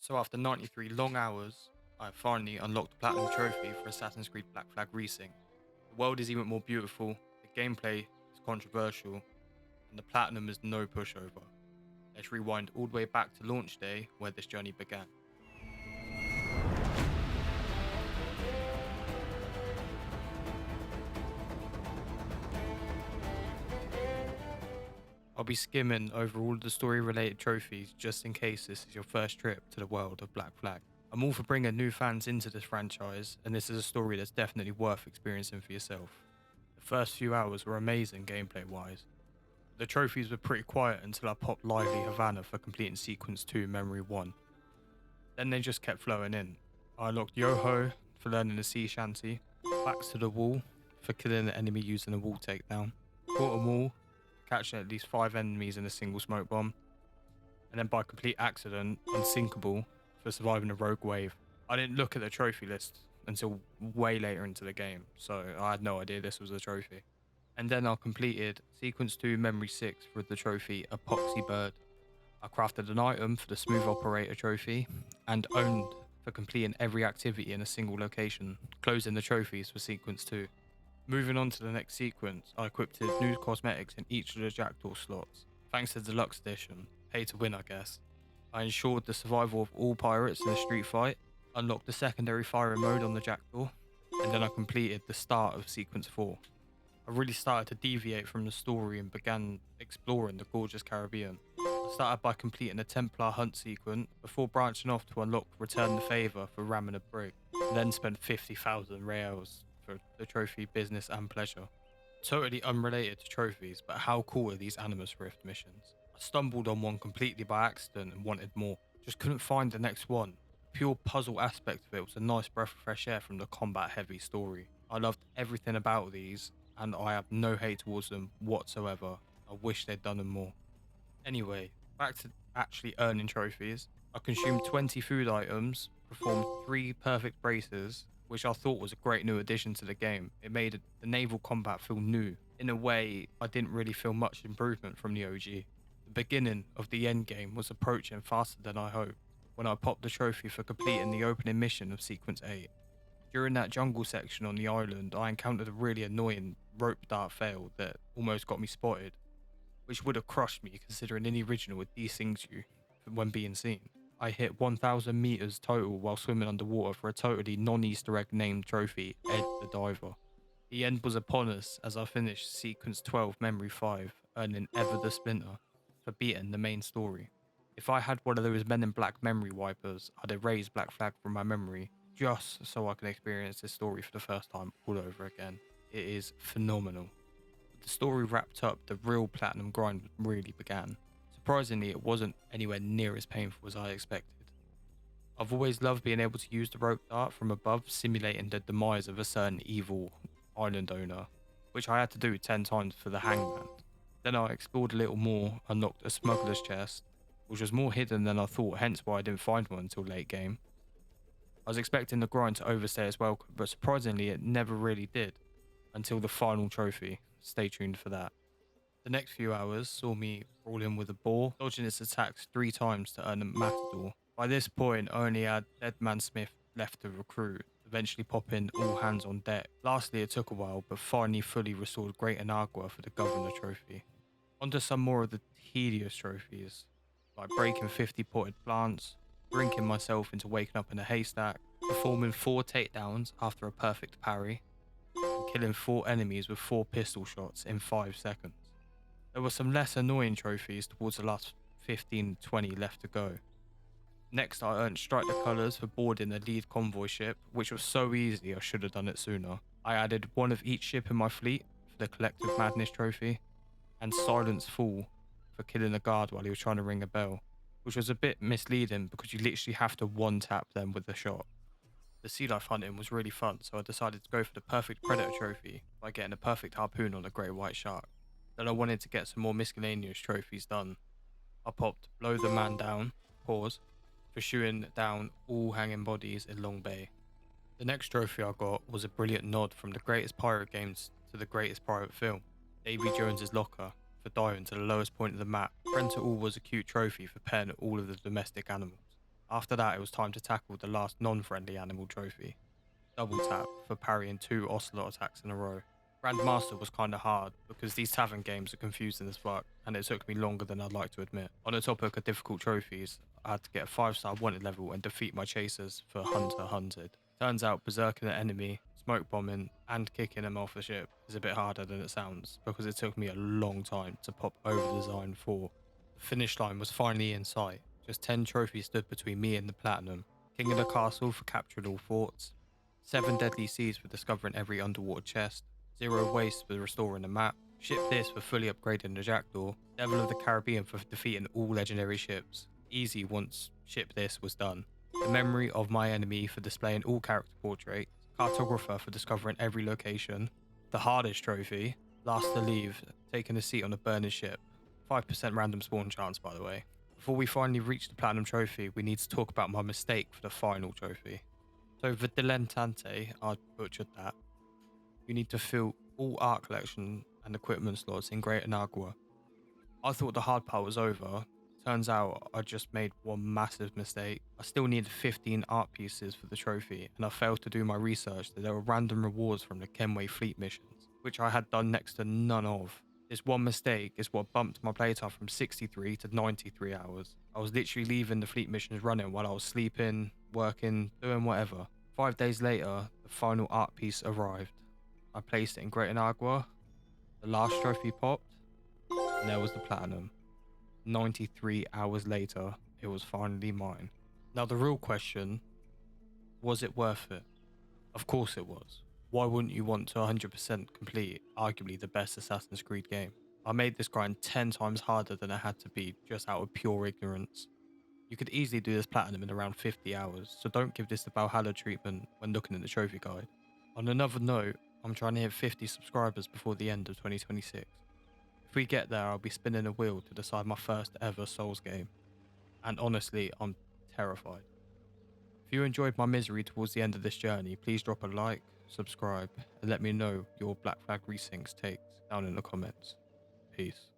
So after 93 long hours, I have finally unlocked the Platinum Trophy for Assassin's Creed Black Flag Resynched. The world is even more beautiful, the gameplay is controversial, and the Platinum is no pushover. Let's rewind all the way back to launch day where this journey began. I'll be skimming over all the story related trophies just in case this is your first trip to the world of Black Flag. I'm all for bringing new fans into this franchise, and this is a story that's definitely worth experiencing for yourself. The first few hours were amazing gameplay wise. The trophies were pretty quiet until I popped Lively Havana for completing Sequence 2 Memory 1. Then they just kept flowing in. I unlocked Yoho for learning the sea shanty, Backs to the Wall for killing the enemy using a wall takedown, Caught 'em all, catching at least 5 enemies in a single smoke bomb, and then by complete accident, Unsinkable for surviving a rogue wave. I didn't look at the trophy list until way later into the game, so I had no idea this was a trophy. And then I completed Sequence 2 Memory 6 for the trophy Epoxy Bird. I crafted an item for the Smooth Operator trophy, and owned for completing every activity in a single location, closing the trophies for Sequence 2. Moving on to the next sequence, I equipped new cosmetics in each of the Jackdaw slots. Thanks to the Deluxe Edition, pay to win I guess. I ensured the survival of all pirates in a street fight, unlocked the secondary firing mode on the Jackdaw, and then I completed the start of Sequence 4. I really started to deviate from the story and began exploring the gorgeous Caribbean. I started by completing a Templar hunt sequence before branching off to unlock Return the Favour for ramming a brig, and then spent 50,000 reals for the trophy Business and Pleasure. Totally unrelated to trophies, but how cool are these Animus Rift missions? I stumbled on one completely by accident and wanted more, just couldn't find the next one. The pure puzzle aspect of it was a nice breath of fresh air from the combat heavy story. I loved everything about these, and I have no hate towards them whatsoever. I wish they'd done them more. Anyway, back to actually earning trophies. I consumed 20 food items, performed 3 perfect braces, which I thought was a great new addition to the game. It made the naval combat feel new. In a way, I didn't really feel much improvement from the OG. The beginning of the end game was approaching faster than I hoped when I popped the trophy for completing the opening mission of Sequence 8. During that jungle section on the island, I encountered a really annoying rope dart fail that almost got me spotted, which would have crushed me considering in the original it desyncs you when being seen. I hit 1,000 meters total while swimming underwater for a totally non-Easter egg named trophy, Ed the Diver. The end was upon us as I finished Sequence 12 Memory 5, earning Ever the Splinter for beating the main story. If I had one of those Men in Black memory wipers, I'd erase Black Flag from my memory just so I can experience this story for the first time all over again. It is phenomenal. With the story wrapped up, the real platinum grind really began. Surprisingly, it wasn't anywhere near as painful as I expected. I've always loved being able to use the rope dart from above, simulating the demise of a certain evil island owner, which I had to do 10 times for the hangman. Then I explored a little more, unlocked a smuggler's chest, which was more hidden than I thought, hence why I didn't find one until late game. I was expecting the grind to overstay as well, but surprisingly it never really did, until the final trophy. Stay tuned for that. The next few hours saw me brawl in with a boar, dodging its attacks 3 times to earn a matador. By this point, I only had Deadman Smith left to recruit, eventually popping all hands on deck. Lastly, it took a while, but finally fully restored Great Anagua for the Governor trophy. Onto some more of the tedious trophies, like breaking 50 potted plants, drinking myself into waking up in a haystack, performing 4 takedowns after a perfect parry, and killing 4 enemies with 4 pistol shots in 5 seconds. There were some less annoying trophies towards the last 15-20 left to go. Next, I earned Strike the Colours for boarding the lead convoy ship, which was so easy I should have done it sooner. I added one of each ship in my fleet for the Collective Madness trophy, and Silence Fall for killing a guard while he was trying to ring a bell, which was a bit misleading because you literally have to one-tap them with a shot. The sea life hunting was really fun, so I decided to go for the perfect predator trophy by getting a perfect harpoon on a great white shark. Then I wanted to get some more miscellaneous trophies done. I popped Blow the Man Down, pause, for shooting down all hanging bodies in Long Bay. The next trophy I got was a brilliant nod from the greatest pirate games to the greatest pirate film, Davy Jones's Locker, for diving to the lowest point of the map. Friend to All was a cute trophy for pairing all of the domestic animals. After that, it was time to tackle the last non-friendly animal trophy, Double Tap, for parrying 2 Ocelot attacks in a row. Grandmaster was kinda hard because these tavern games are confusing as fuck, and it took me longer than I'd like to admit. On the topic of difficult trophies, I had to get a 5-star wanted level and defeat my chasers for Hunter Hunted. Turns out berserking an enemy, smoke bombing, and kicking them off the ship is a bit harder than it sounds because it took me a long time to pop over the Zine 4. The finish line was finally in sight. Just 10 trophies stood between me and the platinum. King of the castle for capturing all forts, 7 deadly seas for discovering every underwater chest, 0 waste for restoring the map, Ship This for fully upgrading the Jackdaw, Devil of the Caribbean for defeating all legendary ships. Easy once Ship This was done. The Memory of My Enemy for displaying all character portraits, Cartographer for discovering every location, the hardest trophy, Last to Leave, taking a seat on a burning ship. 5% random spawn chance, by the way. Before we finally reach the Platinum Trophy, we need to talk about my mistake for the final trophy. So the Dilettante, I butchered that. You need to fill all art collection and equipment slots in Great Anagua. I thought the hard part was over. Turns out I just made one massive mistake. I still needed 15 art pieces for the trophy, and I failed to do my research that there were random rewards from the Kenway fleet missions, which I had done next to none of. This one mistake is what bumped my playtime from 63 to 93 hours. I was literally leaving the fleet missions running while I was sleeping, working, doing whatever. 5 days later, the final art piece arrived. I placed it in Great Anagua, the last trophy popped, and there was the platinum. 93 hours later, it was finally mine. Now the real question, was it worth it? Of course it was. Why wouldn't you want to 100% complete arguably the best Assassin's Creed game? I made this grind 10 times harder than it had to be just out of pure ignorance. You could easily do this platinum in around 50 hours, so don't give this the Valhalla treatment when looking at the trophy guide. On another note, I'm trying to hit 50 subscribers before the end of 2026. If we get there, I'll be spinning a wheel to decide my first ever Souls game. And honestly, I'm terrified. If you enjoyed my misery towards the end of this journey, please drop a like, subscribe, and let me know your Black Flag Resynched takes down in the comments. Peace.